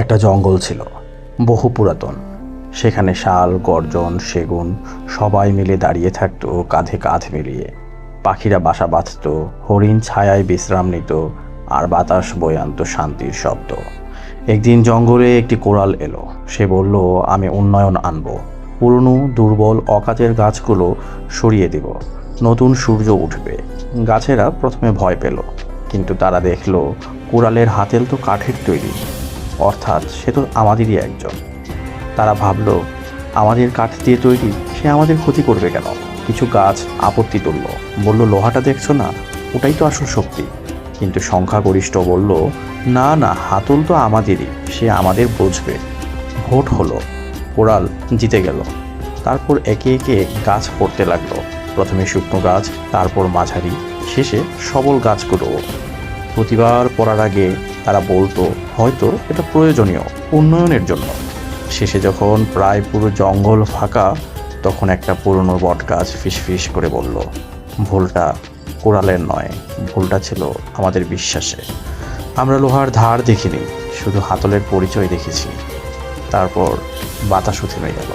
একটা জঙ্গল ছিল, বহু পুরাতন। সেখানে শাল, গর্জন, সেগুন সবাই মিলে দাঁড়িয়ে থাকতো কাঁধে কাঁধ মিলিয়ে। পাখিরা বাসা বাঁধত, হরিণ ছায়ায় বিশ্রাম নিত, আর বাতাস বয়ে আনতো শান্তির শব্দ। একদিন জঙ্গলে একটি কোরাল এলো। সে বলল, আমি উন্নয়ন আনবো, পুরনো দুর্বল অকাজের গাছগুলো সরিয়ে দিব, নতুন সূর্য উঠবে। গাছেরা প্রথমে ভয় পেল, কিন্তু তারা দেখলো কোরালের হাতেল তো কাঠের তৈরি, অর্থাৎ সে তো আমাদেরই একজন। তারা ভাবলো, আমাদের কাঠ দিয়ে তৈরি, সে আমাদের ক্ষতি করবে কেন? কিছু গাছ আপত্তি তুলল, বলল, লোহাটা দেখছো না, ওটাই তো আসল শক্তি। কিন্তু সংখ্যাগরিষ্ঠ বলল, না না, হাতল তো আমাদেরই, সে আমাদের বুঝবে। ভোট হলো, কোরাল জিতে গেল। তারপর একে একে গাছ পড়তে লাগলো, প্রথমে শুকনো গাছ, তারপর মাঝারি, শেষে সবল গাছগুলো। প্রতিবার পড়ার আগে তারা বলতো, হয়তো এটা প্রয়োজনীয় উন্নয়নের জন্য। শেষে যখন প্রায় পুরো জঙ্গল ফাঁকা, তখন একটা পুরনো বট গাছ ফিসফিস করে বলল, ভুলটা কোরালের নয়, ভুলটা ছিল আমাদের বিশ্বাসে। আমরা লোহার ধার দেখিনি, শুধু হাতলের পরিচয় দেখেছি। তারপর বাতাসও থেমে গেল।